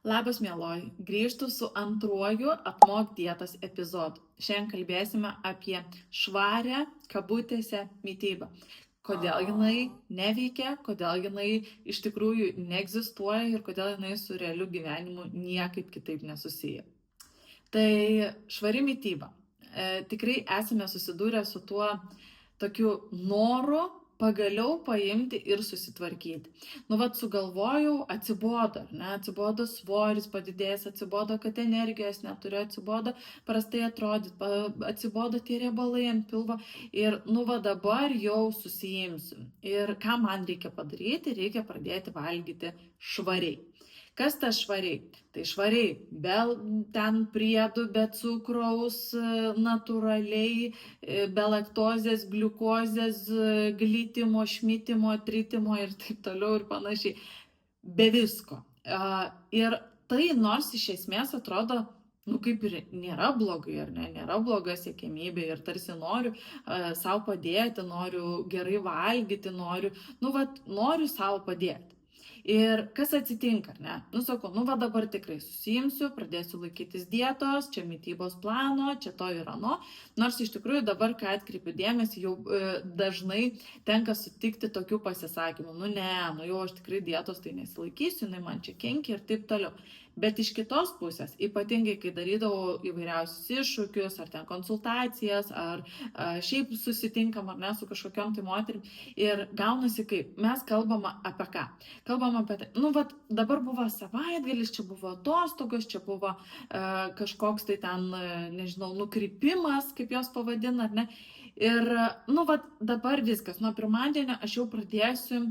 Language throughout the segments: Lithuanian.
Labas, mieloji. Grįžtu su antruoju Apmok dietos epizodu. Šiandien kalbėsime apie švarę, kabutėse, mitybą. Kodėl jinai neveikia, kodėl jinai iš tikrųjų neegzistuoja ir kodėl jinai su realiu gyvenimu niekaip kitaip nesusiję. Tai švari mityba. Tikrai esame susidūrę su tuo tokiu noru pagaliau paimti ir susitvarkyti. Sugalvojau, atsibodo, ne, atsibodo svoris padidėjęs, atsibodo, kad energijos neturiu, atsibodo prastai atrodyti, atsibodo tie riebalai ant pilvo ir, dabar jau susijimsiu. Ir ką man reikia padaryti? Reikia pradėti valgyti švariai. Kas tas švariai? Tai švariai, be ten priedų, be cukraus, natūraliai, be laktozės, gliukozės, glitimo, šmitimo, tritimo ir taip toliau ir panašiai. Be visko. Ir tai nors iš esmės atrodo, kaip ir nėra blogai, ar ne, nėra bloga siekiamybė ir tarsi noriu savo padėti, noriu gerai valgyti, noriu savo padėti. Ir kas atsitinka, ar ne? Sakau, dabar tikrai susijimsiu, pradėsiu laikytis dietos, čia mitybos plano, čia to ir ano. Nors iš tikrųjų dabar, kai atkreipiu dėmesį, jau dažnai tenka sutikti tokių pasisakymų. Jau aš tikrai dietos tai nesilaikysiu, man čia kenkia ir taip toliau. Bet iš kitos pusės, ypatingai kai darydavau įvairiausius iššūkius, ar ten konsultacijas, ar šiaip susitinkam, ar ne, su kažkokiom tai moterim. Ir gaunasi kaip, mes kalbam apie ką? Kalbam apie tai, dabar buvo savaitgalis, čia buvo atostogos, čia buvo kažkoks tai ten, nežinau, nukrypimas, kaip jos pavadina, ar ne. Ir, dabar viskas, nuo pirmadienio aš jau pradėsiu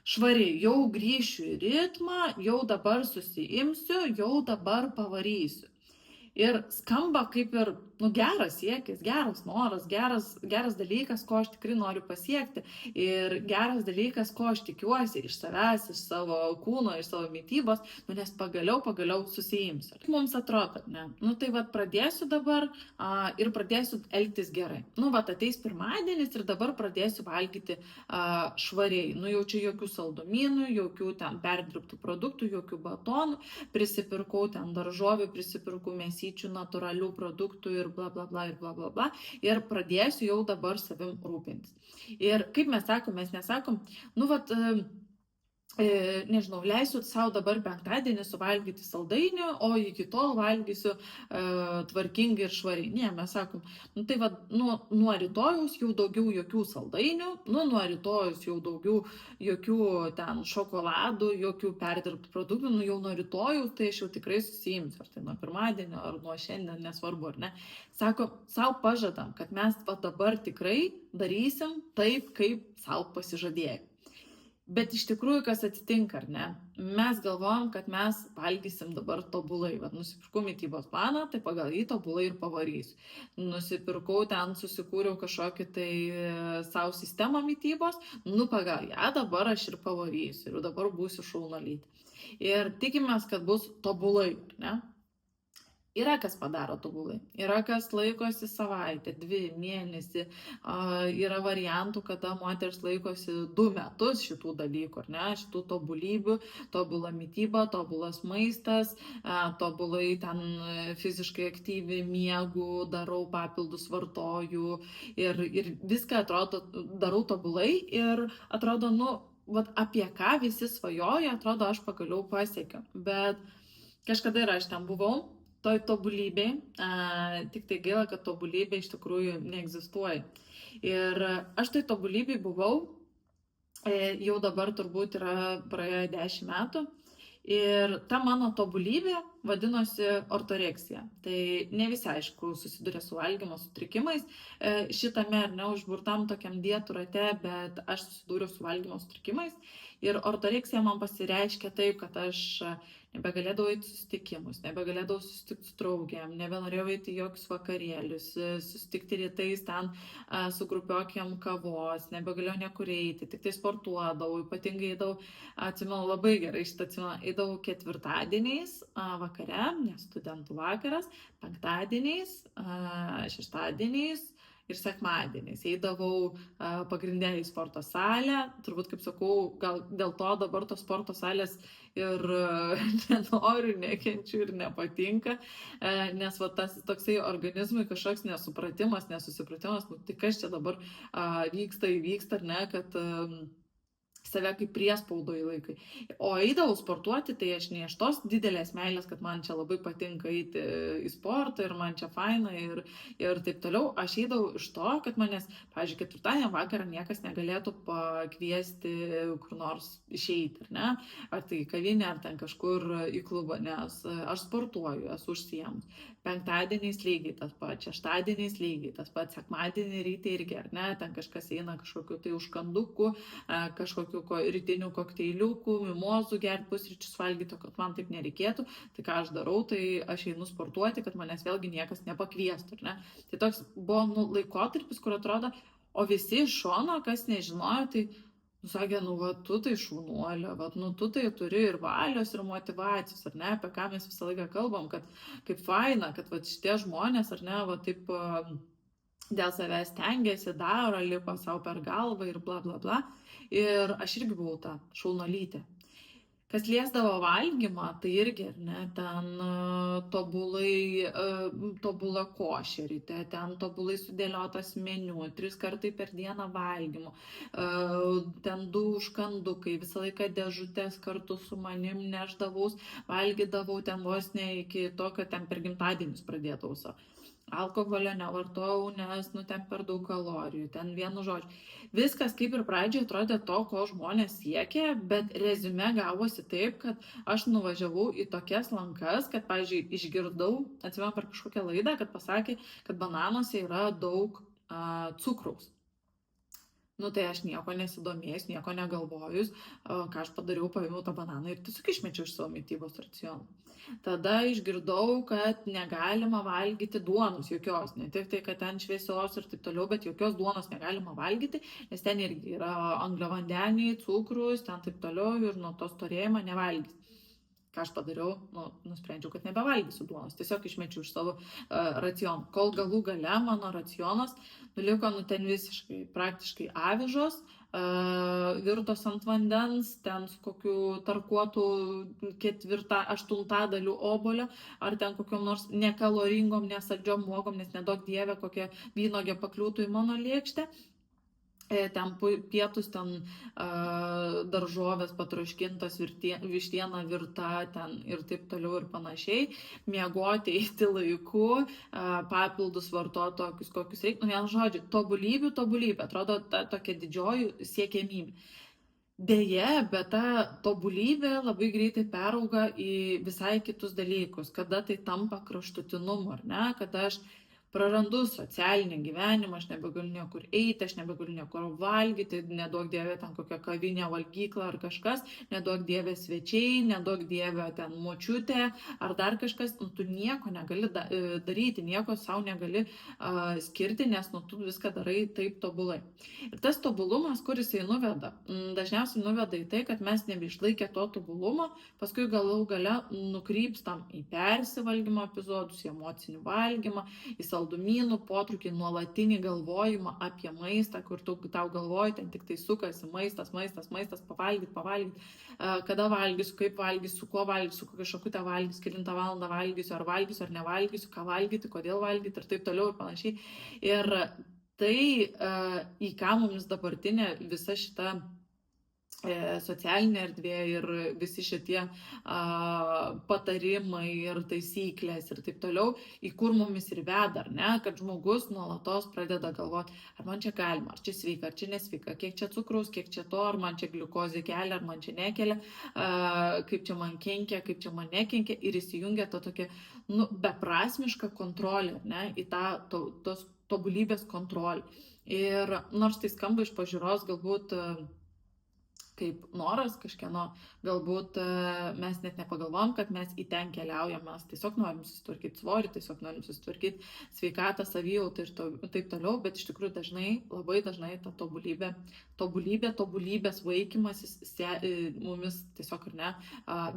švariai, jau grįšiu į ritmą, jau dabar susiimsiu, jau dabar pavarysiu. Ir skamba kaip ir geras siekis, geras noras, geras dalykas, ko aš tikrai noriu pasiekti. Ir geras dalykas, ko aš tikiuosi iš savęs, iš savo kūno, iš savo mitybos, nes pagaliau susiimsiu. Mums atrodo, ne? Pradėsiu dabar ir pradėsiu elgtis gerai. Ateis pirmadienis ir dabar pradėsiu valgyti švariai. Jau čia jokių saldumynų, jokių ten perdirbtų produktų, jokių batonų. Prisipirkau ten daržovių, prisipirkau mėsyčių, natūralių produktų ir bla bla bla ir bla bla bla. Ir pradėsiu jau dabar savim rūpintis. Ir kaip mes sakom, mes nesakom, nežinau, leisiu savo dabar penktadienį suvalgyti saldainių, o iki tol valgysiu tvarkingai ir švariai. Ne, mes sakom, nuo rytojaus jau daugiau jokių saldainių, nuo rytojaus jau daugiau jokių ten šokoladų, jokių perdirbtų produktų, jau nuo rytojaus tai aš jau tikrai susijimsiu, ar tai nuo pirmadienio, ar nuo šiandien, nesvarbu, ar ne. Sako, savo pažadam, kad mes dabar tikrai darysim taip, kaip savo pasižadėjom. Bet iš tikrųjų, kas atsitinka, ar ne? Mes galvojam, kad mes valgysim dabar tobulai. Nusipirkau mitybos planą, tai pagal jį tobulai ir pavarysiu. Nusipirkau ten, susikūriau kažkokį tai savo sistemą mitybos, pagal ją dabar aš ir pavarysiu. Ir dabar būsiu šaunuolytė. Ir tikimės, kad bus tobulai, ar ne? Yra kas padaro tobulai, yra kas laikosi savaitę, 2 mėnesį, yra variantų, kada moteris laikosi 2 metus šitų dalykų, ar ne, šitų tobulybių, tobula mityba, tobulas maistas, tobulai ten fiziškai aktyvi miegu, darau papildus, vartoju ir viską atrodo, darau tobulai ir atrodo, apie ką visi svajoja, atrodo, aš pagaliau pasiekiu, bet kažkada ir aš ten buvau. Toj tobulybėj, tik tai gaila, kad tobulybė iš tikrųjų neegzistuoja. Ir aš toj tobulybėj buvau, jau dabar turbūt yra praėję 10 metų. Ir ta mano tobulybė vadinosi ortoreksija. Tai ne visi, aišku, susiduria su valgymo sutrikimais šitame ar neužburtam tokiam dietų rate, bet aš susidūriau su valgymo sutrikimais. Ir ortoreksija man pasireiškia taip, kad aš nebegalėdavau eiti susitikimus, nebegalėdavau susitikti su draugėm, nebenorėjau eiti į jokius vakarėlius, susitikti rytais ten su grupiokiam kavos, nebegalėjau niekur eiti, tik tai sportuodavau, ypatingai eidavau, atsimenu labai gerai šitą atsimenu, eidavau ketvirtadieniais vakare, nes studentų vakaras, penktadieniais, šeštadieniais ir sekmadieniais. Eidavau pagrindinę į sporto salę, turbūt, kaip sakau, gal dėl to dabar tos sporto salės ir nenoriu, nekenčiu ir nepatinka, nes va, tas toksai organizmui kažkoks nesupratimas, nesusipratimas, nu, tai kas čia dabar įvyksta, ar ne, kad save kaip priespaudoje laikai. O eidavau sportuoti, tai aš ne iš tos didelės meilės, kad man čia labai patinka eiti į sportą ir man čia faina ir taip toliau. Aš eidavau iš to, kad manęs, pavyzdžiui, ketvirtadienį vakarą niekas negalėtų pakviesti kur nors išeiti, ar ne? Ar tai į kavinę, ar ten kažkur į klubą, nes aš sportuoju, esu užsiemus. Penktadieniais lygiai tas pats, šeštadieniais lygiai tas pats, sekmadienį ryte irgi, ar ne? Ten kažkas eina kažkokiu tai užkandukų, kažkokiu rytinių kokteiliukų, mimozų gerti, pusryčius valgyti, kad man taip nereikėtų. Tai ką aš darau, tai aš einu sportuoti, kad manęs vėlgi niekas nepakviestų, ar ne? Tai toks buvo laikotarpis, kur atrodo, o visi iš šono, kas nežinojo, tai sakė, va, tu tai šaunuolė, va, tu tai turi ir valios, ir motivacijos, ar ne, apie ką mes visą laiką kalbam, kad kaip faina, kad va, šitie žmonės, ar ne, va, taip dėl savęs stengiasi, daro, lipa savo per galvą ir bla bla bla. Ir aš irgi buvau ta šaunuolytė. Kas liesdavo valgymą, tai irgi, ar ne, ten tobula košė ryte, ten tobulai sudėliotas meniu, 3 kartai per dieną valgymo, ten 2 užkandukai, visą laiką dėžutės kartu su manim neždavaus, valgydavau ten vos ne iki to, kad ten per gimtadienius pradėdavau savo. Alkoholio nevartojau, nes ten per daug kalorijų, ten vienu žodžiu. Viskas kaip ir pradžioje atrodė to, ko žmonės siekė, bet reziume gavosi taip, kad aš nuvažiavau į tokias lankas, kad, pavyzdžiui, išgirdau, atsimenu per kažkokią laidą, kad pasakė, kad bananuose yra daug cukraus. Nu tai aš nieko nesidomėjus, nieko negalvojus, ką aš padariau, paėmiau tą bananą ir tiesiog išmečiau iš savo mitybos raciono. Tada išgirdau, kad negalima valgyti duonos jokios, ne tik tai, kad ten šviesios ir taip toliau, bet jokios duonos negalima valgyti, nes ten irgi yra angliavandeniai, cukrus, ten taip toliau ir nuo to storėjimo nevalgys. Ką aš padariau, nusprendžiau, kad nebevalgysiu duonos, tiesiog išmečiau iš savo raciono. Kol galų gale mano racionas nuliko ten visiškai, praktiškai avižos, virtos ant vandens, ten su kokiu tarkuotų 1/8 obolio, ar ten kokiom nors nekaloringom, nesaldžiom uogom, nes nedaug dievė kokia vynogė pakliūtų į mano lėkštę. Ten pietus, ten daržovės patroškintos, vištiena virta ten ir taip toliau ir panašiai, miegoti eiti laiku, papildus vartoti tokius, kokius reikia, vienu žodžiu, tobulybė, atrodo tokia didžioji siekiamybė. Deja, bet ta tobulybė labai greitai perauga į visai kitus dalykus, kada tai tampa kraštutinumu, ar ne, kada aš prarandu socialinį gyvenimą, aš nebegaliu niekur eiti, aš nebegaliu niekur valgyti, neduok dievė ten kokią kavinę, valgyklą ar kažkas, neduok dievė svečiai, neduok dievė ten močiutė ar dar kažkas, tu nieko negali daryti, nieko savo negali skirti, nes tu viską darai taip tobulai. Ir tas tobulumas, kuris jisai nuveda, dažniausiai nuveda į tai, kad mes nebeišlaikę to tobulumo, paskui galų gale nukrypstam į persivalgymo epizodus, į emocinį valgymą, į saldumynų potraukį, nuolatinį galvojimą apie maistą, kur tau galvoji, ten tik tai sukasi maistas, pavalgyt, kada valgysiu, kaip valgysiu, su kuo valgysiu, kokią šakutę valgysiu, kelintą valandą valgysiu ar nevalgysiu, ką valgyti, kodėl valgyti ir taip toliau ir panašiai. Ir tai, į ką mums dabartinė visa šita socialinė erdvė ir visi šitie patarimai ir taisyklės ir taip toliau, į kur mumis ir veda, ar ne, kad žmogus nuolatos pradeda galvoti, ar man čia galima, ar čia sveika, ar čia nesveika, kiek čia cukraus, kiek čia to, ar man čia gliukozė kelia, ar man čia nekelia, kaip čia man kenkia, kaip čia man nekenkia, ir įsijungia ta tokia beprasmiška kontrolė, ne, į tos tobulybės kontrolę. Ir nors tai skamba iš pažiūros galbūt kaip noras kažkieno, galbūt mes net nepagalvom, kad mes į ten keliaujam, mes tiesiog norim susitvarkyti svorį, tiesiog norim susitvarkyti sveikatą, savijautą ir taip toliau, bet iš tikrųjų labai dažnai ta tobulybės vaikymasis mumis tiesiog ar ne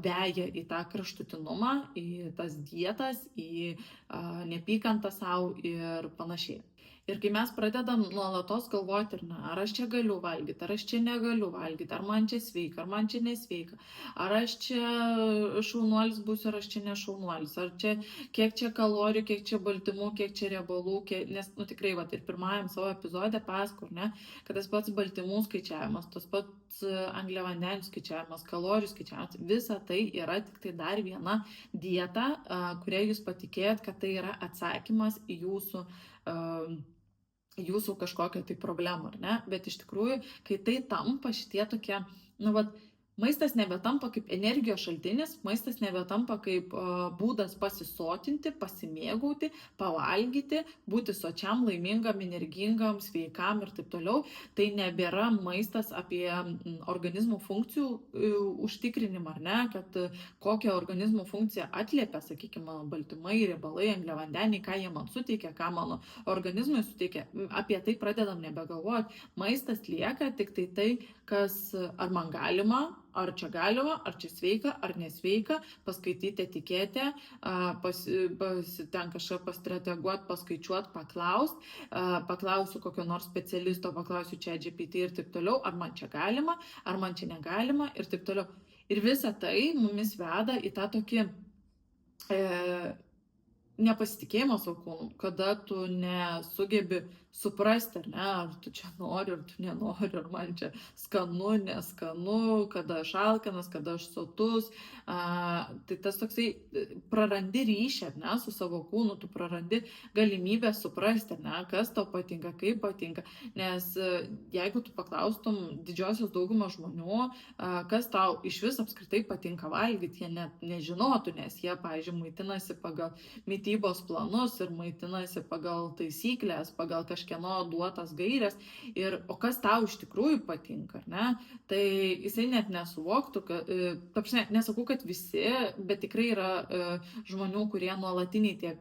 veja į tą kraštutinumą, į tas dietas, į neapykantą savo ir panašiai. Ir kai mes pradedam nuolatos galvoti, ar aš čia galiu valgyti, ar aš čia negaliu valgyti, ar man čia sveika, ar man čia nesveika, ar aš čia šaunuolis būsiu, ar aš čia nešaunuolis, ar čia kiek čia kalorijų, kiek čia baltymų, kiek čia riebalų, nes, tikrai, ir pirmajam savo epizode pasakojau, ne, kad tas pats baltymų skaičiavimas, tas pats angliavandenių skaičiavimas, kalorijų skaičiavimas, visa tai yra tik tai dar viena dieta, kuria jūs patikėjot, kad tai yra atsakymas į jūsų kažkokią tai problemą, ar ne? Bet iš tikrųjų, kai tai tampa šitie tokie, maistas nebetampa kaip energijos šaltinis, maistas nebetampa kaip būdas pasisotinti, pasimėgauti, pavalgyti, būti sočiam, laimingam, energingam, sveikam ir taip toliau. Tai nebėra maistas apie organizmo funkcijų užtikrinimą, ar ne, kad kokią organizmo funkciją atliepia, sakykime, mano baltymai, riebalai, angliavandeniai, ką jie man suteikia, ką mano organizmui suteikia. Apie tai pradedam nebegalvoti. Maistas lieka tik tai, kas ar man galima, ar čia galima, ar čia sveika, ar nesveika, paskaityti etiketę, ten kažką pastrateguoti, paskaičiuoti, paklausiu kokio nors specialisto, paklausiu ChatGPT ir taip toliau, ar man čia galima, ar man čia negalima ir taip toliau. Ir visa tai mumis veda į tą tokį nepasitikėjimą savo kūnu, kada tu nesugebi suprasti, ar ne, ar tu čia nori, ar tu nenori, ar man čia skanu, neskanu, kada aš alkanas, kada aš sotus. Tai tas toksai prarandi ryšį, ar ne, su savo kūnu, tu prarandi galimybę suprasti, ar ne, kas tau patinka, kaip patinka. Nes jeigu tu paklaustum didžiosios daugumos žmonių, kas tau iš vis apskritai patinka valgyti, jie net nežinotų, nes jie, pavyzdžiui, maitinasi pagal mitybos planus ir maitinasi pagal taisyklės, pagal kažkieno duotas gairės. O kas tau iš tikrųjų patinka, ar ne? Tai jisai net nesuvoktų, nesakau, kad visi, bet tikrai yra žmonių, kurie nuolatiniai,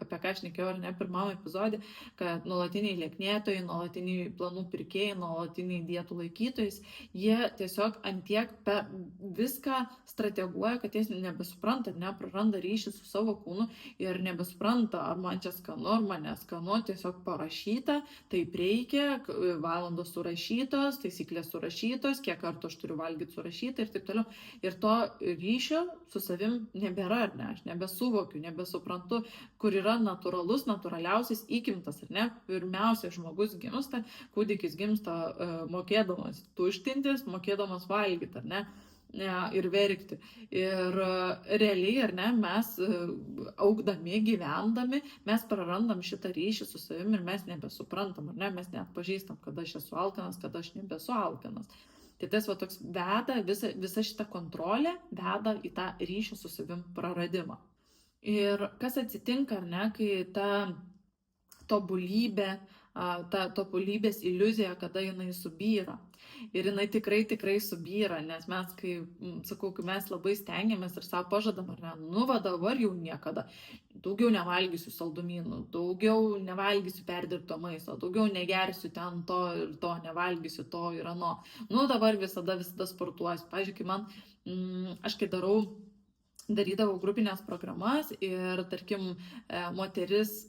apie ką aš šnekėjau, ar ne, pirmam epizode, kad nuolatiniai lieknėtojai, nuolatiniai planų pirkėjai, nuolatiniai dietų laikytojais, jie tiesiog antiek per viską strateguoja, kad jie nebesupranta, nepraranda ryšį su savo kūnu ir nebesupranta, ar man čia skanu, ar man neskanu, tiesiog parašyta, taip reikia, valandos surašytos, taisyklės surašytos, kiek kartų aš turiu valgyti surašyta ir taip toliau. Ir to ryšio su savim nebėra, ar ne, aš nebesuvokiu, nebesuprantu, kur yra natūraliausias įgimtas, ar ne. Pirmiausia, žmogus gimsta, kūdikis gimsta mokėdamas tuštintis, mokėdamas valgyti, ar ne. Ir verkti. Ir realiai, ar ne, mes augdami, gyvendami, mes prarandam šitą ryšį su savimi ir mes nebesuprantam, ar ne, mes neatpažįstam, kada aš esu alkanas, kada aš nebesu alkanas. Tai tas toks veda, visa šita kontrolė veda į tą ryšį su savim praradimą. Ir kas atsitinka, ar ne, kai ta tobulybė, ta tobulybės iliuzija, kada jinai subyra. Ir jinai tikrai subyra, nes mes, kai mes labai stengiamės ir savo pažadam, ar ne, dabar jau niekada, daugiau nevalgysiu saldumynų, daugiau nevalgysiu perdirbto maisto, daugiau negersiu ten to ir to, nevalgysiu to ir ano. Dabar visada sportuosiu. Pavyzdžiui, kai aš kai darydavau grupinės programas ir, tarkim, moteris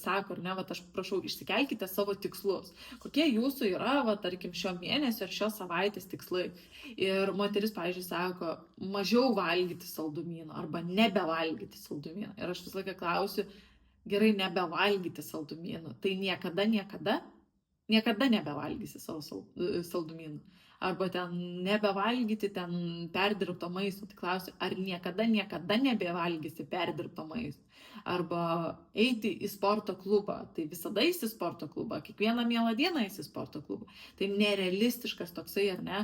sako, ar ne, aš prašau, išsikelkite savo tikslus. Kokie jūsų yra, tarkim, šio mėnesio ar šios savaitės tikslai. Ir moteris, pavyzdžiui, sako, mažiau valgyti saldumynų arba nebevalgyti saldumynų. Ir aš visą laiką klausiu, gerai, nebevalgyti saldumynų. Tai niekada nebevalgysi savo saldumynų. Arba ten nebevalgyti ten perdirbto maisto. Tai klausiu, ar niekada nebevalgysi perdirbto maisto. Arba eiti į sporto klubą. Tai visada eisi į sporto klubą. Kiekvieną mielą dieną eisi į sporto klubą. Tai nerealistiškas toksai, ar ne,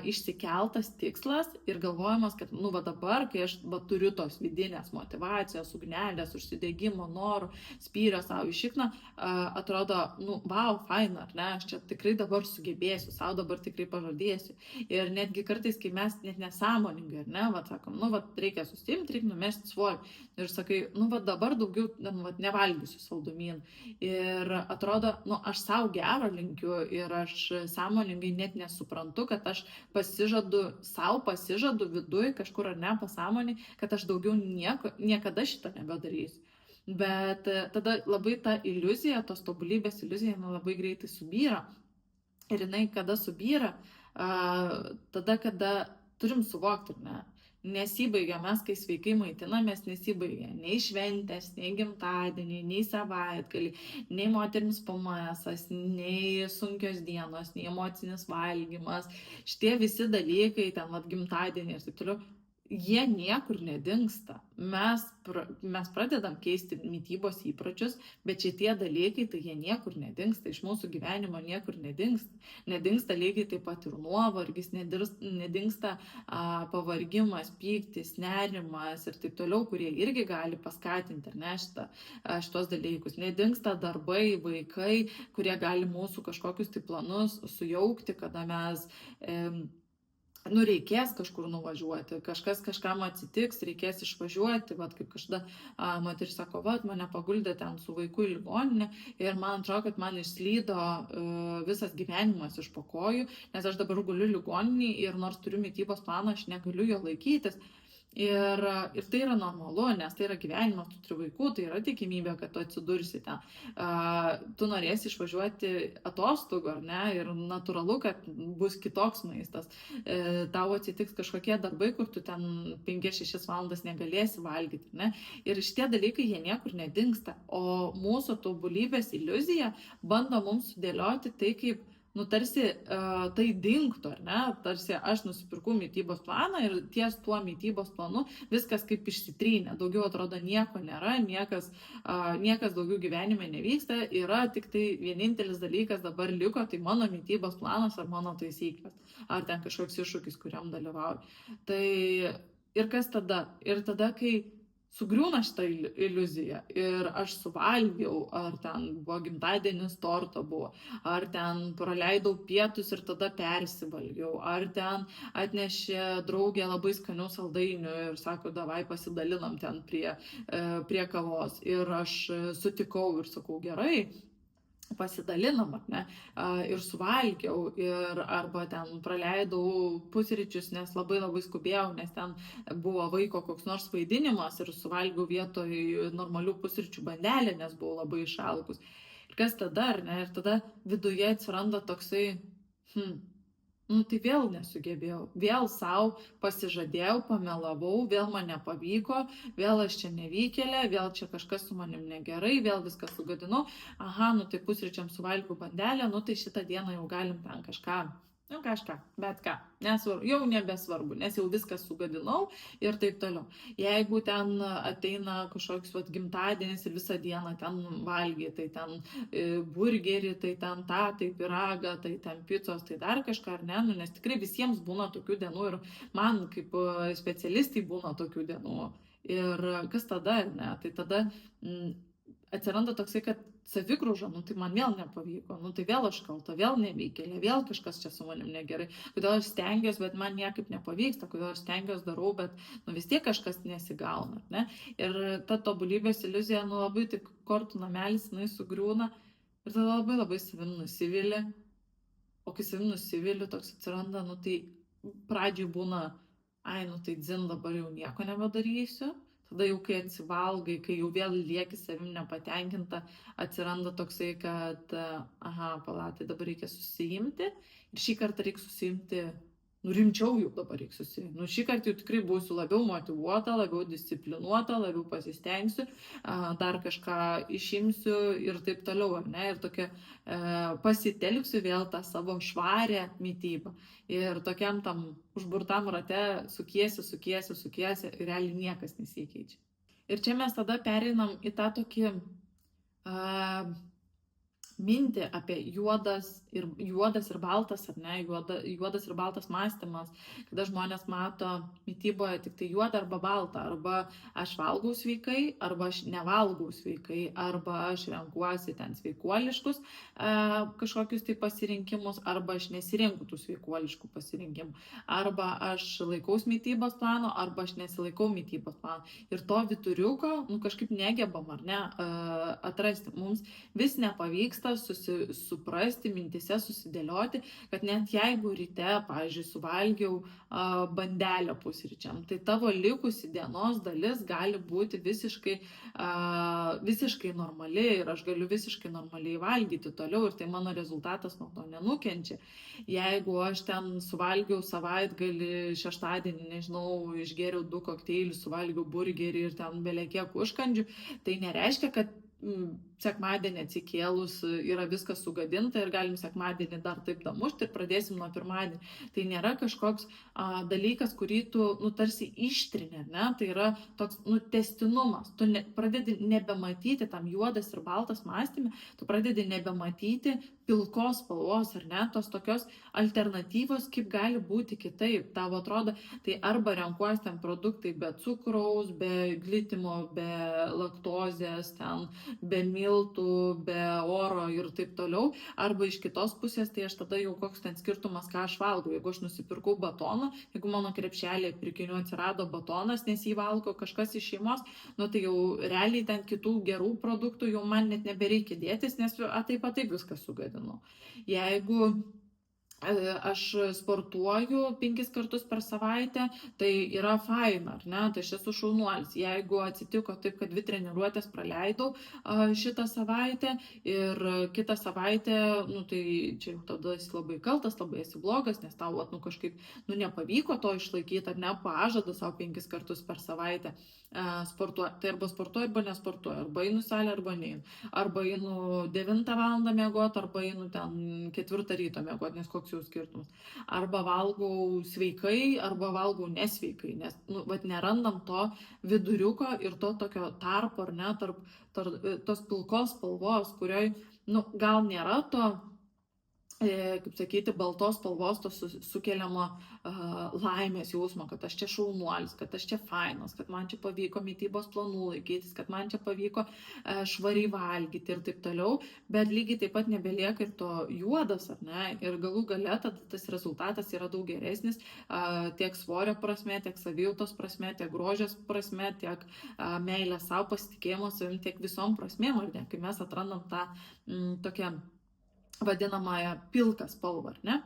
išsikeltas tikslas ir galvojimas, kad, dabar, kai aš turiu tos vidinės motyvacijos, ugnelės, užsidegimo, norų, spyrio savo į šikną, atrodo, wow, faina, ar ne, aš čia tikrai dabar sugebėsiu, savo dabar tikrai pažadėsiu. Ir netgi kartais, kai mes net nesąmoningai, ar ne, sakom, reikia susiimti, reikia numesti svorį. Ir sakai, dabar daugiau nevalgysiu saldumynų. Ir atrodo, aš savo gero linkiu ir aš sąmoningai net nesuprantu, kad aš pasižadu viduj kažkur, ar ne, pasąmonį, kad aš daugiau niekada šitą nebedarysiu. Bet tada labai ta iliuzija, tos tobulybės iliuzija, jinai labai greitai subyra. Ir jinai kada subyra, tada, kada turim suvokti, ne, nesibaigia mes, kai sveikai maitinamės, nesibaigia nei šventės, nei gimtadieniai, nei savaitgaliai, nei moterims PMS, nei sunkios dienos, nei emocinis valgymas, šitie visi dalykai, ten vat gimtadieniai ir taip toliau, jie niekur nedingsta. Mes pradedam keisti mitybos įpročius, bet šitie dalykai, tai jie niekur nedingsta, iš mūsų gyvenimo niekur nedingsta. Nedingsta lygiai taip pat ir nuovargis, nedingsta pavargimas, pyktis, nerimas ir taip toliau, kurie irgi gali paskatinti, ar ne, šitos dalykus. Nedingsta darbai, vaikai, kurie gali mūsų kažkokius tai planus sujaukti, kada mes reikės kažkur nuvažiuoti, kažkas kažkam atsitiks, reikės išvažiuoti, vat kaip kažkada moteris sako, vat mane paguldė ten su vaiku į ligoninę ir man atrodo, kad man išslydo visas gyvenimas iš po kojų, nes aš dabar guliu ligoninėje ir nors turiu mitybos planą, aš negaliu jo laikytis. Ir tai yra normalu, nes tai yra gyvenimas, tu turi vaikų, tai yra tikimybė, kad tu atsidursi ten. Tu norėsi išvažiuoti atostogų, ar ne, ir natūralu, kad bus kitoks maistas. Tau atsitiks kažkokie darbai, kur tu ten 5-6 valandas negalėsi valgyti, ne. Ir šitie dalykai, jie niekur nedingsta. O mūsų tobulybės iliuzija bando mums sudėlioti tai, kaip tarsi tai dingtų, ar ne, tarsi aš nusipirkau mitybos planą ir ties tuo mitybos planu viskas kaip išsitrynė, daugiau atrodo nieko nėra, niekas daugiau gyvenime nevyksta, yra tik tai vienintelis dalykas dabar liko, tai mano mitybos planas ar mano taisyklės, ar ten kažkoks iššūkis, kuriam dalyvauju. Tai ir kas tada? Ir tada, kai sugriūna šitą iliuziją ir aš suvalgiau, ar ten buvo gimtadienis, torto buvo, ar ten praleidau pietus ir tada persivalgiau, ar ten atnešė draugė labai skanių saldainių ir sako, davai pasidalinam ten prie kavos. Ir aš sutikau ir sakau, gerai, pasidalinam, ar ne, ir suvalgiau, ir arba ten praleidau pusryčius, nes labai skubėjau, nes ten buvo vaiko koks nors vaidinimas ir suvalgiau vietoj normalių pusryčių bandelę, nes buvau labai išalkus. Ir kas tada, ar ne, ir tada viduje atsiranda toksai, tai vėl nesugebėjau, vėl savo pasižadėjau, pamelavau, vėl man nepavyko, vėl aš čia nevykėlė, vėl čia kažkas su manim negerai, vėl viską sugadinau, tai pusryčiam suvalgiau bandelę, tai šitą dieną jau galim ten kažką, bet ką, jau nebesvarbu, nes jau viską sugadinau ir taip toliau. Jeigu ten ateina kažkoks gimtadienis ir visą dieną ten valgy, tai ten burgerį, tai ten tai pyragą, tai ten picos, tai dar kažką, ar ne, nes tikrai visiems būna tokių dienų ir man kaip specialistai būna tokių dienų. Ir kas tada, ne, tai tada atsiranda toksai, kad savigrauža, tai man vėl nepavyko, tai vėl aš kalta, vėl nevykėlė, vėl kažkas čia su manim negerai, kodėl aš stengiuosi, bet man niekaip nepavyksta, kodėl aš stengiuosi darau, bet vis tiek kažkas nesigauna, ne? Ir ta tobulybės iliuzija, labai tik kortų namelis, jinai sugriūna ir tada labai savim nusivili, o kai savim nusivili, toks atsiranda, tai pradžiai būna, tai dzin, dabar jau nieko nebedarysiu. Tada jau kai atsivalgai, kai jau vėl lieki savim nepatenkinta, atsiranda toksai, kad tai dabar reikia susiimti ir šį kartą reikia susiimti, rimčiau jau dabar reikia susiimti. Šį kartą jau tikrai būsiu labiau motyvuota, labiau disciplinuota, labiau pasistengsiu, dar kažką išimsiu ir taip toliau, ar ne? Ir tokia pasitelksiu vėl tą savo švarę mitybą. Ir tokiam tam užburtam rate sukiesi ir realiai niekas nesikeičia. Ir čia mes tada pereinam į tą tokį mintį apie juodas ir baltas, ar ne, juodas ir baltas mąstymas, kada žmonės mato mityboje tik tai juodą arba baltą, arba aš valgau sveikai, arba aš nevalgau sveikai, arba aš renkuosi ten sveikuoliškus kažkokius tai pasirinkimus, arba aš nesirinku tų sveikuoliškų pasirinkimų, arba aš laikaus mitybos plano, arba aš nesilaikau mitybos plano. Ir to viduriuko kažkaip negebam, ar ne, atrasti. Mums vis nepavyksta pavyksta suprasti, mintise susidėlioti, kad net jeigu ryte, pavyzdžiui, suvalgiau bandelę pusryčiam, tai tavo likusi dienos dalis gali būti visiškai normali ir aš galiu visiškai normaliai valgyti toliau ir tai mano rezultatas nuo to nenukenčia. Jeigu aš ten suvalgiau savaitgalį, šeštadienį, nežinau, išgėriau 2 kokteilius, suvalgiau burgerį ir ten belekiek užkandžių, tai nereiškia, kad sekmadienį atsikėlus yra viskas sugadinta ir galim sekmadienį dar taip damušti ir pradėsim nuo pirmadienį. Tai nėra kažkoks dalykas, kurį tu tarsi ištrini, ne? Tai yra toks tęstinumas. Tu pradedi nebematyti tam juodas ir baltas mąstymė, tu pradedi nebematyti pilkos spalvos, ar ne, tos tokios alternatyvos, kaip gali būti kitaip. Tavo atrodo, tai arba renkuosi ten produktai be cukraus, be glitimo, be laktozės, ten, be miltų, be oro ir taip toliau, arba iš kitos pusės, tai aš tada jau koks ten skirtumas, ką aš valgau. Jeigu aš nusipirkau batoną, jeigu mano krepšelėje pirkinių atsirado batonas, nes jį valgo kažkas iš šeimos, tai jau realiai ten kitų gerų produktų jau man net nebereikia dėtis, nes taip viskas sugadina. Jeigu aš sportuoju 5 kartus per savaitę, tai yra faina, ar ne, tai aš esu šaunuolis. Jeigu atsitiko taip, kad 2 treniruotės praleidau šitą savaitę ir kitą savaitę, tai čia jau tada esi labai kaltas, labai esi blogas, nes tau kažkaip nepavyko to išlaikyti, ar ne, pažadą savo 5 kartus per savaitę sportuoti. Tai arba sportuoju, arba nesportuoju, arba einu salę, arba neinu, arba einu 9 valandą miegoti, arba einu ten 4 ryto miegoti, nes koks jau skirtumas. Arba valgau sveikai, arba valgau nesveikai, nes nerandam to viduriuko ir to tokio tarpo, ar ne, tarp tos pilkos spalvos, kurioj gal nėra to, kaip sakyti, baltos spalvos, to sukeliamo laimės jausmo, kad aš čia šaunuolis, kad aš čia fainas, kad man čia pavyko mitybos planų laikytis, kad man čia pavyko švariai valgyti ir taip toliau, bet lygiai taip pat nebelieka ir to juodas, ar ne, ir galų gale tada tas rezultatas yra daug geresnis tiek svorio prasme, tiek savijautos prasme, tiek grožės prasme, tiek meilės savo, pasitikėjimo savim, tiek visom prasmėm, ar ne, kai mes atrandam tą tokią vadinamąją pilką spalvą, ar ne?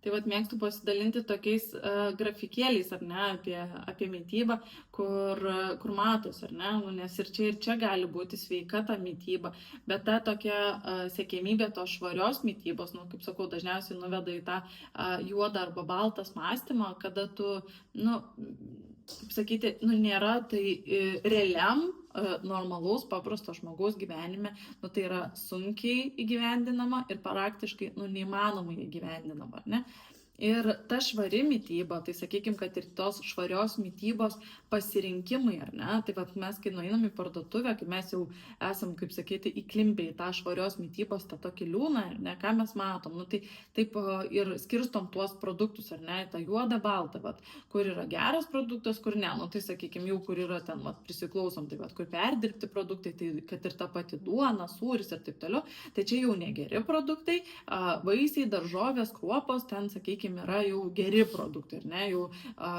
Tai mėgstu pasidalinti tokiais grafikėliais, ar ne, apie mitybą, kur matos, ar ne, nes ir čia gali būti sveika ta mityba, bet ta tokia siekiamybė tos švarios mitybos, kaip sakau, dažniausiai nuveda į tą juodą arba baltas mąstymą, kada tu, kaip sakyti, nėra tai realiam normalaus, paprasto žmogaus gyvenime, tai yra sunkiai įgyvendinama ir praktiškai neįmanomai įgyvendinama, ar ne? Ir ta švari mityba, tai sakykime, kad ir tos švarios mitybos pasirinkimai, ar ne, tai mes, kai nueinam į parduotuvę, kai mes jau esam, kaip sakyti, įklimpę į tą švarios mitybos, tą tokį liūną, ar ne, ką mes matom, tai taip ir skirstom tuos produktus, ar ne, tą juodą, baltą, kur yra geras produktas, kur ne, tai sakykime, jau kur yra ten, prisiklausom, tai kur perdirbti produktai, tai kad ir ta pati duona, sūris ir taip toliau, tai čia jau negeri produktai, vaisiai, daržovės, kruopos, ten, sakykime, yra jau geri produktai, ar ne, jau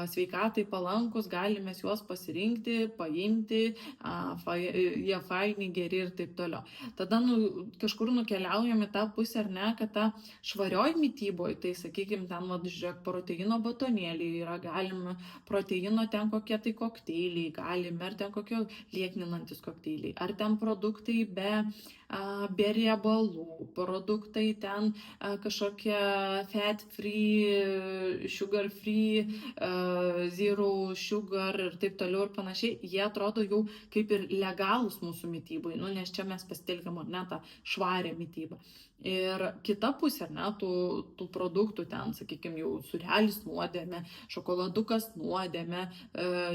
sveikatai palankus, galime juos pasirinkti, paimti, jie faini, geri ir taip toliau. Tada kažkur nukeliaujam į tą pusę, ar ne, kad ta švarioj mityboje, tai sakykime, ten, žiūrėk, proteino batonėliai yra, galime proteino ten kokie tai kokteiliai, galime, ar ten kokie liekninantis kokteiliai, ar ten produktai be riebalų, produktai ten kažkokie fat free, sugar free, zero sugar ir taip toliau ir panašiai, jie atrodo jau kaip ir legalūs mūsų mitybai, nes čia mes pasitelkiam, ar ne, tą švarę mitybą. Ir kita pusė, ar ne, tų produktų ten, sakykime, jau sūrelis nuodėmė, šokoladukas nuodėmė,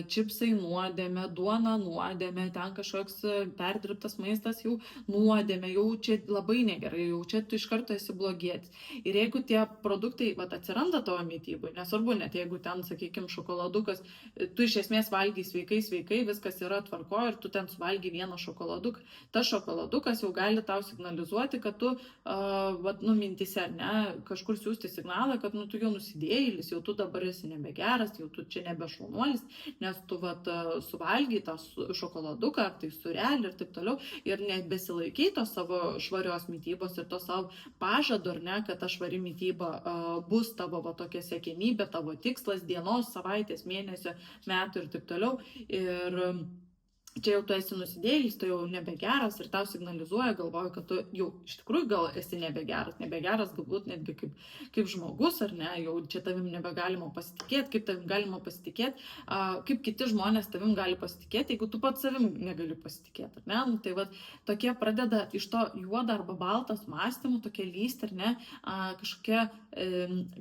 čipsai nuodėmė, duona nuodėmė, ten kažkoks perdirbtas maistas jau nuodėmė, jau čia labai negerai, jau čia tu iš karto esi blogietis. Ir jeigu tie produktai atsiranda tavo mitybai, nesvarbu, net jeigu ten, sakykime, šokoladukas, tu iš esmės valgai sveikai, viskas yra tvarko ir tu ten suvalgai vieną šokoladuką, tas šokoladukas jau gali tau signalizuoti, kad tu vat, mintise, ne, kažkur siūsti signalą, kad, tu jau nusidėjėlis, jau tu dabar esi nebegeras, jau tu čia nebešaunuolis, nes tu, vat, suvalgiai tą šokoladuką, ar tai surelį ir taip toliau, ir nebesilaikiai tos savo švarios mytybos ir to savo pažado, ar ne, kad ta švari mytyba bus tavo va, tokia siekiamybė, tavo tikslas dienos, savaitės, mėnesio, metų ir taip toliau. Ir čia jau tu esi nusidėjęs, tu jau nebegeras ir tau signalizuoja, galvoja, kad tu jau iš tikrųjų gal esi nebegeras galbūt netgi kaip žmogus, ar ne, jau čia tavim nebegalima pasitikėti, kaip tavim galima pasitikėti, kaip kiti žmonės tavim gali pasitikėti, jeigu tu pats savim negali pasitikėti, ar ne, tai va tokie pradeda iš to juoda arba baltas mąstymų, tokie lysti, ar ne, kažkokie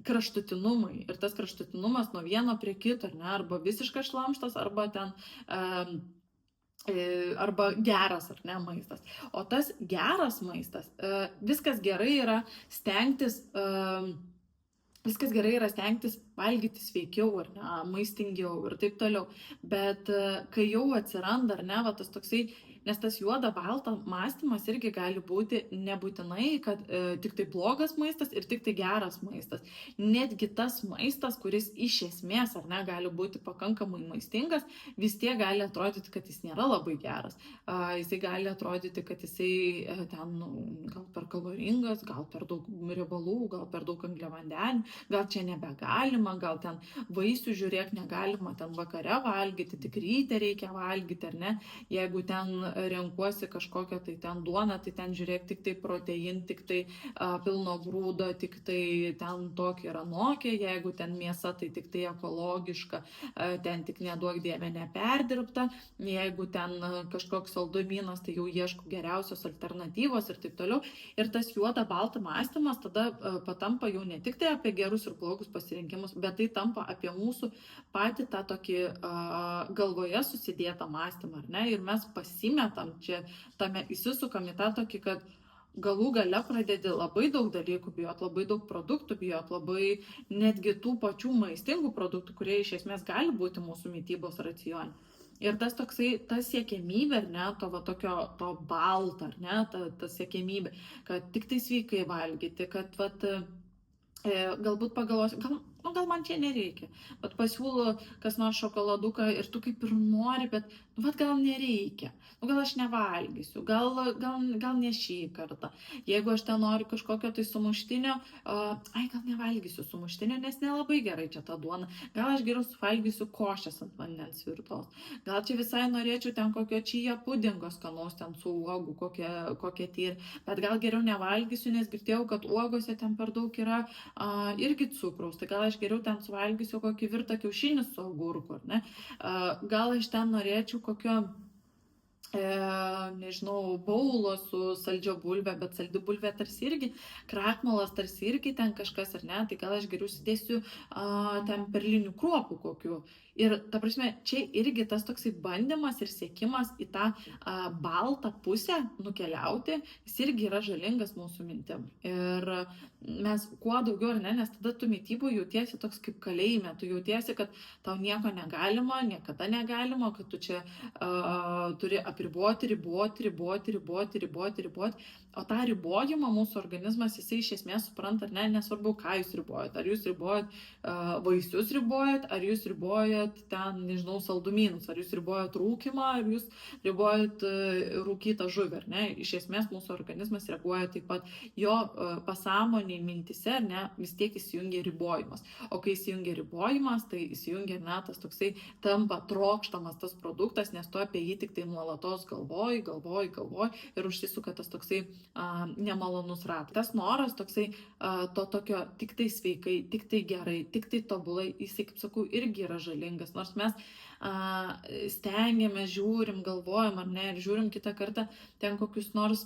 kraštutinumai ir tas kraštutinumas nuo vieno prie kito, ar ne, arba visiškas šlamštas, arba ten arba geras, ar ne, maistas. O tas geras maistas, viskas gerai yra stengtis valgyti sveikiau, ar ne, maistingiau ir taip toliau. Bet kai jau atsiranda, ar ne, va, tas toksai, nes tas juoda balta mąstymas irgi gali būti nebūtinai, kad tik tai blogas maistas ir tik tai geras maistas. Netgi tas maistas, kuris iš esmės, ar ne, gali būti pakankamai maistingas, vis tiek gali atrodyti, kad jis nėra labai geras. Jisai gali atrodyti, kad jisai ten gal per kaloringas, gal per daug riebalų, gal per daug angliavandenių, gal čia nebegalima, gal ten vaisių žiūrėk negalima ten vakare valgyti, tik ryte reikia valgyti, ar ne. Jeigu ten renkuosi kažkokią tai ten duoną, tai ten žiūrėk tik tai protein, tik tai pilno grūdo, tik tai ten tokia ir anokia, jeigu ten mėsa, tai tik tai ekologiška, ten tik neduok dieve neperdirbta, jeigu ten kažkoks saldumynas, tai jau ieško geriausios alternatyvos ir taip toliau. Ir tas juoda balta mąstymas tada patampa jau ne tik tai apie gerus ir blogus pasirinkimus, bet tai tampa apie mūsų patį tą tokį galvoje susidėtą mąstymą, ar ne, ir mes pasimetam čia, tame įsisukam į tą tokį, kad galų gale pradedi labai daug dalykų bijot, labai daug produktų bijot, labai netgi tų pačių maistingų produktų, kurie iš esmės gali būti mūsų mitybos racione. Ir tas toksai, ta siekiamybė, ar ne, to balta, ar ne, ta siekiamybė, kad tik tai sveikai valgyti, kad galbūt pagalvosi, gal man čia nereikia, bet pasiūlo kas nors šokoladuką ir tu kaip ir nori, bet gal nereikia, gal aš nevalgysiu, gal ne šį kartą. Jeigu aš ten noriu kažkokio tai sumuštinio, gal nevalgysiu sumuštinio, nes nelabai gerai čia ta duona, gal aš geriau suvalgysiu košės ant vandens virtos, gal čia visai norėčiau ten kokio čia pudingo skanaus ten su uogų, kokie tyri, bet gal geriau nevalgysiu, nes girdėjau, kad uogose ten per daug yra irgi cukraus, tai gal aš geriau ten suvalgysiu kokį virtą kiaušinį su agurku, ar ne? Gal aš ten norėčiau kokio, nežinau, baulo su saldžia bulve, bet saldi bulvė tarsi irgi, krakmolas tarsi irgi ten kažkas, ar ne? Tai gal aš geriau sudėsiu ten perlinių kruopų kokių. Ir ta prasme, čia irgi tas toksai bandymas ir siekimas į tą baltą pusę nukeliauti, jis irgi yra žalingas mūsų mintim. Ir mes kuo daugiau, ar ne, nes tada tu mitybų jautiesi toks kaip kalėjime, tu jautiesi, kad tau nieko negalima, niekada negalima, kad tu čia turi apriboti, o tą ribojimą mūsų organizmas, jisai iš esmės supranta, ar ne, nesvarbu, ką jūs ribojat, ar jūs ribojat vaisius ribojat, ar jūs ribojat ten, nežinau, saldumynus, ar jūs ribojat rūkymą, ar jūs ribojat rūkytą žuvį, ar ne, iš esmės mūsų organizmas reaguoja taip pat, jo pasąmoniai mintise, ar ne, vis tiek įsijungia ribojimas, o kai įsijungia ribojimas, tai įsijungia, ne, tas toksai tampa trokštamas tas produktas, nes tu apie jį tik tai nuolatos galvoji ir užsisuka tas toksai nemalonus ratas. Tas noras toksai to tokio tik tai sveikai, tik tai gerai, tik tai tobulai, jisai, kaip sakau, irgi yra žalingas. Nors mes stengiamės, žiūrim, galvojam, ar ne, ir žiūrim kitą kartą ten kokius nors,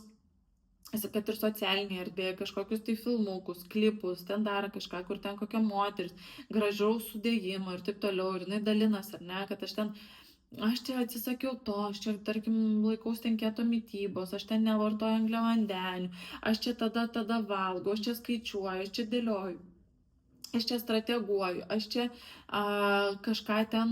kad ir socialinėje erdvėje, kažkokius tai filmukus, klipus, ten dar kažką, kur ten kokia moteris, gražaus sudėjimo ir taip toliau, ir jinai dalinas, ar ne, kad aš čia atsisakiau to, aš čia, tarkim, laikaus ten keto mitybos, aš ten nevartoju angliavandenių, aš čia tada valgau, aš čia skaičiuoju, aš čia dėlioju. aš čia strateguoju, aš čia kažką ten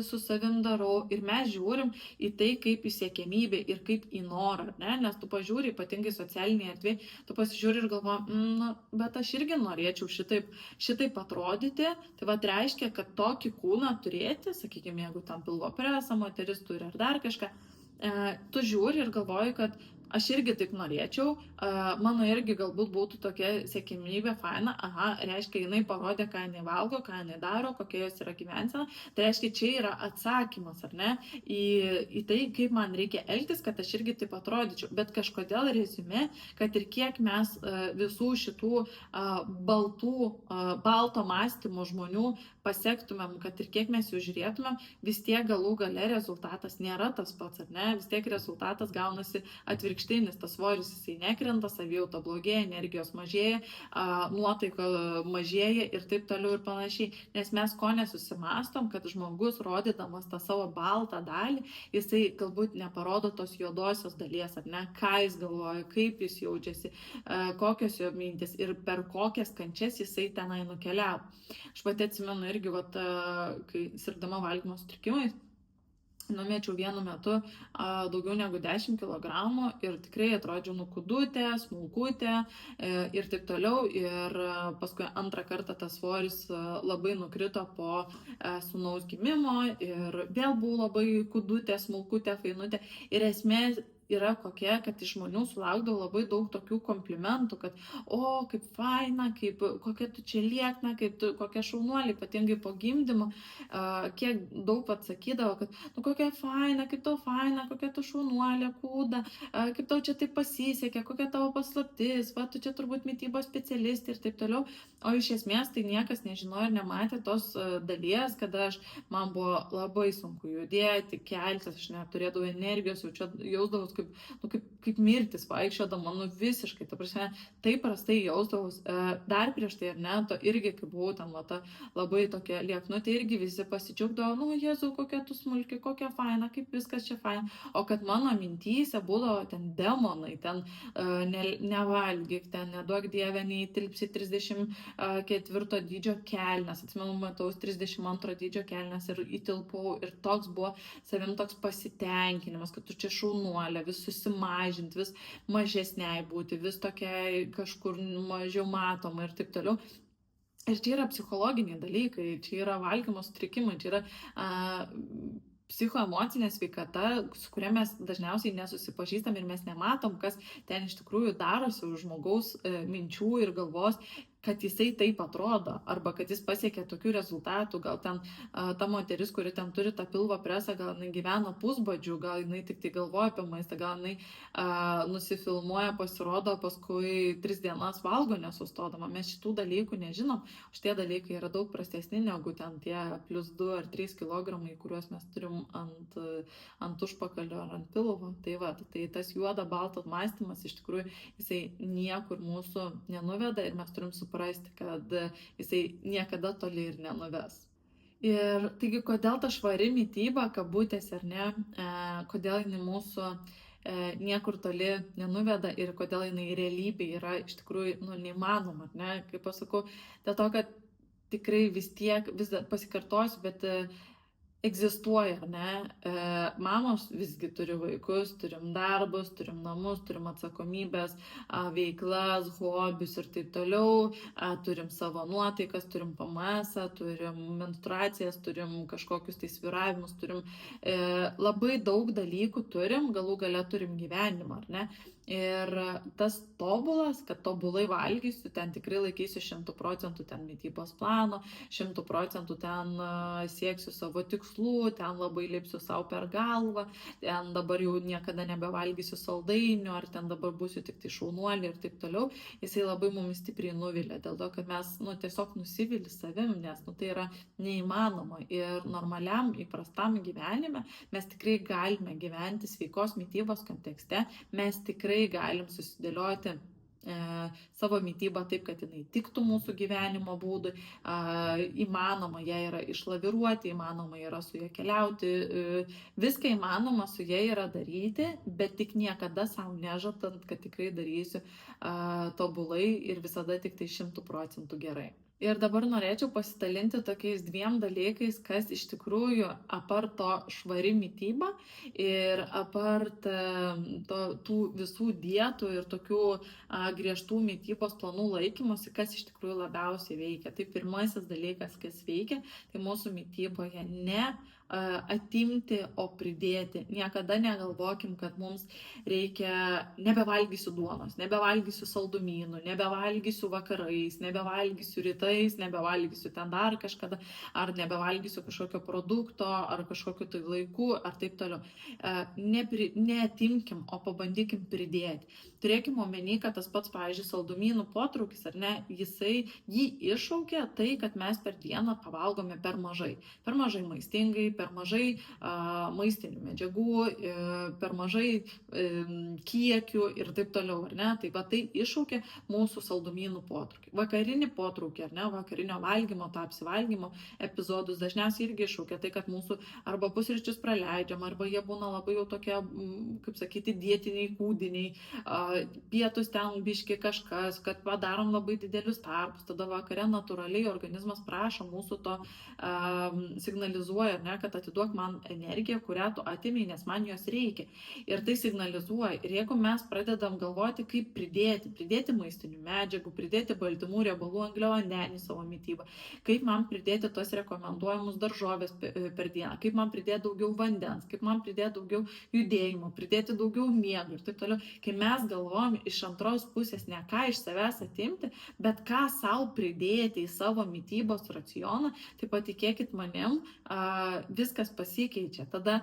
su savim darau ir mes žiūrim į tai kaip į siekiamybę ir kaip į norą, ne? Nes tu pažiūri, ypatingai socialinėje erdvėje, tu pasižiūri ir galvoji, nu, bet aš irgi norėčiau šitaip atrodyti, tai va reiškia, kad tokį kūną turėti, sakykime, jeigu tam pilvo presą moteris turi ar dar kažką, tu žiūri ir galvoji, kad aš irgi taip norėčiau, mano irgi galbūt būtų tokia siekiamybė faina, reiškia, jinai parodė, ką jinai valgo, ką jinai daro, kokia jos yra gyvensena, tai reiškia, čia yra atsakymas, ar ne, į tai, kaip man reikia elgtis, kad aš irgi taip atrodyčiau, bet kažkodėl reziumė, kad ir kiek mes visų šitų balto mąstymo žmonių pasiektumėm, kad ir kiek mes jų žiūrėtumėm, vis tiek galų gale rezultatas nėra tas pats, ar ne, vis tiek rezultatas gaunasi atvirkštinis, tas svoris jisai nekrenta, savijauta blogėja, energijos mažėja, nuotaika mažėja ir taip toliau ir panašiai, nes mes ko nesusimastom, kad žmogus rodydamas tą savo baltą dalį, jisai galbūt neparodo tos juodosios dalies, ar ne, ką jis galvoja, kaip jis jaučiasi, kokios jo mintis ir per kokias kančias jisai tenai nukeliavo. Aš pati atsimenu irgi, kai sirgdama valgymo sutrikimais, numečiau vienu metu daugiau negu 10 kg ir tikrai atrodžiau nukudutė, smulkutė ir taip toliau. Ir paskui antrą kartą tas svoris labai nukrito po sūnaus gimimo ir vėl buvau labai kudutė, smulkutė, fainutė. Ir esmė yra kokia, kad iš žmonių sulaukdavau labai daug tokių komplimentų, kad kaip faina, kokia tu čia liekna, kokia šaunuolė, ypatingai po gimdymo, kiek daug atsakydavo, kad kokia faina, kaip tau faina, kokia tu šaunuolė, kūda, kaip tau čia taip pasisekė, kokia tavo paslaptis, tu čia turbūt mitybos specialistė ir taip toliau. O iš esmės tai niekas nežinojo ir nematė tos dalies, kada man buvo labai sunku judėti, keltis, aš neturėdavau energijos, jausdavau kaip mirtis vaikščiodama, visiškai, ta prasme, taip prastai jausdavus. Dar prieš tai, ar ne, to irgi, kai buvau ten, labai tokia lieknutė, irgi visi pasidžiaugdavo, Jėzau, kokia tu smulki, kokia faina, kaip viskas čia faina. O kad mano mintyse būdavo ten demonai, ten nevalgyk, ten neduok Dieve, neįtilpsi 34 dydžio kelnes, atsimenu, mataus 32 dydžio kelnes ir įtilpau ir toks buvo savim toks pasitenkinimas, kad tu čia šaunuolė, vis susimažinti, vis mažesniai būti, vis tokiai kažkur mažiau matoma ir taip toliau. Ir čia yra psichologiniai dalykai, čia yra valgymo sutrikimai, čia yra psichoemocinė sveikata, su kuria mes dažniausiai nesusipažįstam ir mes nematom, kas ten iš tikrųjų darosi už žmogaus minčių ir galvos, kad jisai taip atrodo, arba kad jis pasiekia tokių rezultatų, gal ten ta moteris, kuri ten turi tą pilvo presą, gal jinai gyvena pusbadžių, gal jinai tik tai galvoja apie maistą, gal jinai nusifilmuoja, pasirodo, paskui 3 dienas valgo nesustodama. Mes šitų dalykų nežinom, šitie dalykai yra daug prastesni negu ten tie +2 ar 3 kg, kuriuos mes turim ant užpakalio ar ant pilvo. Tai tas juoda baltas mąstymas iš tikrųjų jisai niekur mūsų nenuveda ir mes turim suprasti, kad jisai niekada toli ir nenuves. Ir taigi, kodėl ta švari mityba, kabutėse, ar ne, kodėl jinai mūsų niekur toli nenuveda ir kodėl jinai realybė yra iš tikrųjų neįmanoma, ar ne, kaip pasakau, dėl to, kad tikrai vis dar pasikartosiu, bet egzistuoja, ar ne, mamos visgi turi vaikus, turim darbus, turim namus, turim atsakomybės, veiklas, hobius ir taip toliau, turim savo nuotaikas, turim PMS, turim menstruacijas, turim kažkokius tai svyravimus, turim labai daug dalykų turim, galų gale turim gyvenimą, ar ne. Ir tas tobulas, kad tobulai valgysiu, ten tikrai laikysiu 100% ten mitybos plano, 100% ten sieksiu savo tikslų, ten labai lipsiu savo per galvą, ten dabar jau niekada nebevalgysiu saldainių, ar ten dabar būsiu tik tai šaunuolė ir taip toliau, jisai labai mumis stipriai nuvilia, dėl to, kad mes tiesiog nusivili savim, nes tai yra neįmanoma ir normaliam, įprastam gyvenime mes tikrai galime gyventi sveikos mitybos kontekste, mes tikrai galim susidėlioti savo mitybą taip, kad jinai tiktų mūsų gyvenimo būdui, įmanoma ją yra išlaviruoti, įmanoma yra su ją keliauti, viską įmanoma su ją yra daryti, bet tik niekada savo nežadant, kad tikrai darysiu tobulai ir visada tik tai 100% gerai. Ir dabar norėčiau pasidalinti tokiais dviem dalykais, kas iš tikrųjų apart to švari mityba ir apart tų visų dietų ir tokių griežtų mitybos planų laikymosi, kas iš tikrųjų labiausiai veikia. Tai pirmasis dalykas, kas veikia, tai mūsų mityboje ne atimti, o pridėti. Niekada negalvokim, kad mums reikia nebevalgysiu duonos, nebevalgysiu saldumynų, nebevalgysiu vakarais, nebevalgysiu rytais, nebevalgysiu ten dar kažkada, ar nebevalgysiu kažkokio produkto, ar kažkokiu tai laiku, ar taip toliau. Neatimkim, o pabandykim pridėti. Turėkim omeny, kad tas pats, pavyzdžiui, saldumynų potraukis, ar ne, jį iššaukia tai, kad mes per dieną pavalgome per mažai. Per mažai maistingai, per mažai maistinių medžiagų, per mažai kiekių ir taip toliau, ar ne? Tai va tai iššaukia mūsų saldumynų potraukį. Vakarinį potraukį, ar ne? Vakarinio valgymo, tą apsivalgymo epizodus dažniausiai irgi iššaukia tai, kad mūsų arba pusryčius praleidžiam, arba jie būna labai jau tokie, kaip sakyti, dietiniai, kūdiniai, pietus ten biški kažkas, kad padarom labai didelius tarpus, tada vakare natūraliai organizmas prašo mūsų to, signalizuoja, ne, kad atiduok man energiją, kurią tu atėmei, nes man jos reikia. Ir tai signalizuoja. Ir jeigu mes pradedam galvoti, kaip pridėti maistinių medžiagų, pridėti baltymų, riebalų, angliavandenių į savo mitybą, kaip man pridėti tos rekomenduojamus daržovės per dieną, kaip man pridėti daugiau vandens, kaip man pridėti daugiau judėjimo, pridėti daugiau miego ir taip toliau. Kai mes galvojam iš antros pusės ne ką iš savęs atimti, bet ką savo pridėti į savo mitybos racioną, tai patikėkit manim, viskas pasikeičia. Tada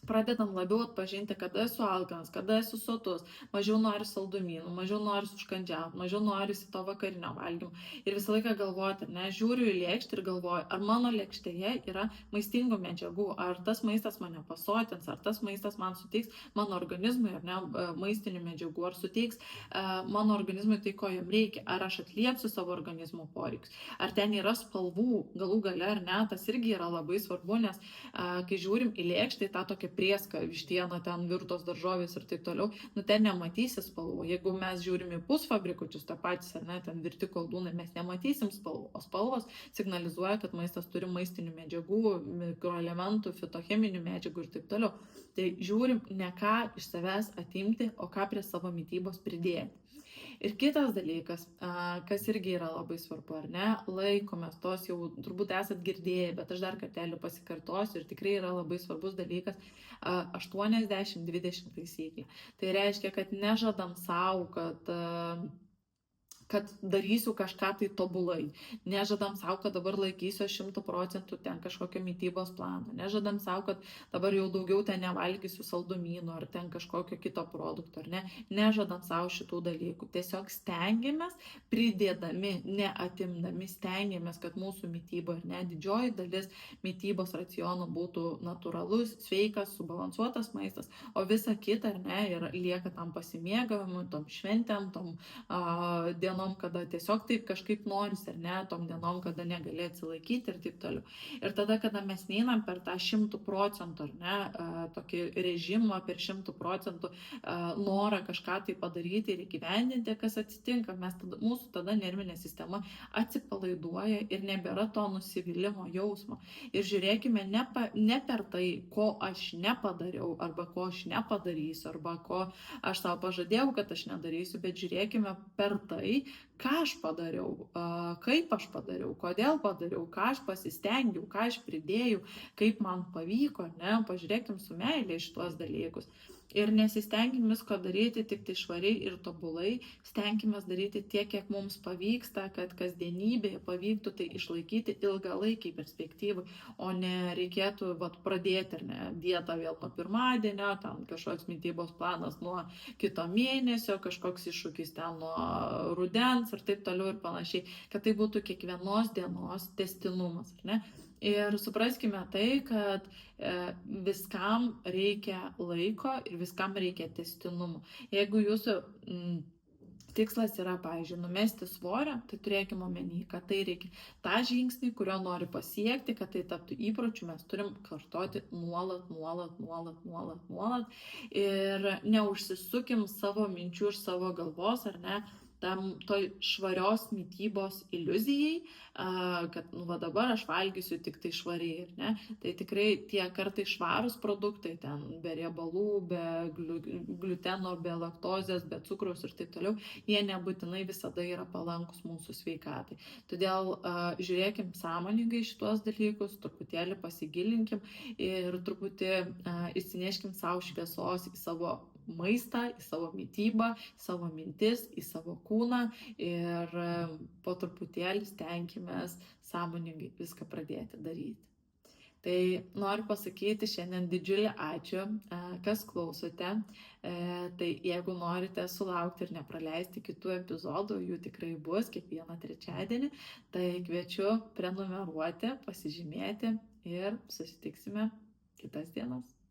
pradedam labiau atpažinti, kada esu alkanas, kada esu sotus, mažiau nori saldumynų, mažiau nori užkandžiauti, mažiau nori to vakarinio valgymo. Ir visą laiką galvoti, ne, žiūriu į lėkštę ir galvoju, ar mano lėkštėje yra maistingų medžiagų, ar tas maistas mane pasotins, ar tas maistas man suteiks mano organizmui, ar ne, maistinių medžiagų, ar suteiks mano organizmui tai, ko jam reikia, ar aš atliepsiu savo organizmo poreikius, ar ten yra spalvų, galų gale, ar ne, tas irgi yra labai svarbu, nes kai žiūrim į lėkštę, tą tokią prieską, vištiena, ten virtos daržovės ir taip toliau, ten nematysi spalvų. Jeigu mes žiūrim į pusfabrikučius, tą patys, ar ne, ten virti koldūnai, mes nematysim spalvų, o spalvos signalizuoja, kad maistas turi maistinių medžiagų, mikroelementų, fitocheminių medžiagų ir taip toliau. Tai žiūrim ne ką iš savęs atimti, o ką prie savo mitybos pridėti. Ir kitas dalykas, kas irgi yra labai svarbu, ar ne, laikomės, tos jau turbūt esat girdėję, bet aš dar kartelį pasikartosiu ir tikrai yra labai svarbus dalykas 80-20 taisyklė. Tai reiškia, kad nežadam savo, kad darysiu kažką tai tobulai. Nežadam savo, kad dabar laikysiu 100% ten kažkokio mitybos plano. Nežadam savo, kad dabar jau daugiau ten nevalgysiu saldumynų ar ten kažkokio kito produkto, ar ne. Nežadam savo šitų dalykų. Tiesiog stengiamės, pridėdami, neatimdami, stengiamės, kad mūsų mityba, ar ne, didžioji dalis mitybos raciono būtų natūralus, sveikas, subalansuotas maistas, o visa kita, ar ne, ir lieka tam pasimėgavimui, tom šventėm, tom dienom, kada tiesiog taip kažkaip noris, ar ne, tom dienom, kada negali atsilaikyti ir taip toliau. Ir tada, kada mes neinam per tą 100%, ar ne, tokį režimą, per 100% norą kažką tai padaryti ir įgyvendinti, kas atsitinka, mūsų tada nervinė sistema atsipalaiduoja ir nebėra to nusivylimo jausmo. Ir žiūrėkime ne per tai, ko aš nepadariau, arba ko aš nepadarysiu, arba ko aš savo pažadėjau, kad aš nedarysiu, bet žiūrėkime per tai, ką aš padariau, kaip aš padariau, kodėl padariau, ką aš pasistengiau, ką aš pridėjau, kaip man pavyko, ne, pažiūrėkim su meilė iš tuos dalykus. Ir nesistengim visko daryti tik tai švariai ir tobulai, stenkimės daryti tiek, kiek mums pavyksta, kad kasdienybėje pavyktų tai išlaikyti ilgalaikiai perspektyvai, o ne reikėtų pradėti, ar ne, dietą vėl nuo pirmadienio, ten kažkoks mitybos planas nuo kito mėnesio, kažkoks iššūkis ten nuo rudens ir taip toliau ir panašiai, kad tai būtų kiekvienos dienos tęstinumas, ar ne? Ir supraskime tai, kad viskam reikia laiko ir viskam reikia tęstinumo. Jeigu jūsų tikslas yra, pavyzdžiui, numesti svorio, tai turėkime omeny, kad tai reikia tą žingsnį, kurio nori pasiekti, kad tai taptų įpročiu, mes turim kartoti nuolat ir neužsisukim savo minčių ir savo galvos, ar ne, toj švarios mitybos iliuzijai, kad va dabar aš valgysiu tik tai švariai, ir ne. Tai tikrai tie kartai švarūs produktai, ten be riebalų, be gliuteno, be laktozės, be cukraus ir taip toliau, jie nebūtinai visada yra palankus mūsų sveikatai. Todėl žiūrėkim sąmoningai šitos dalykus, truputėlį pasigilinkim ir truputį įsineškim savo šviesos į savo maistą, į savo mitybą, į savo mintis, į savo kūną ir po truputėlį stenkimės sąmoningai viską pradėti daryti. Tai noriu pasakyti šiandien didžiulį ačiū, kas klausote. Tai jeigu norite sulaukti ir nepraleisti kitų epizodų, jų tikrai bus kiekvieną trečiadienį, tai kviečiu prenumeruoti, pasižymėti ir susitiksime kitas dienas.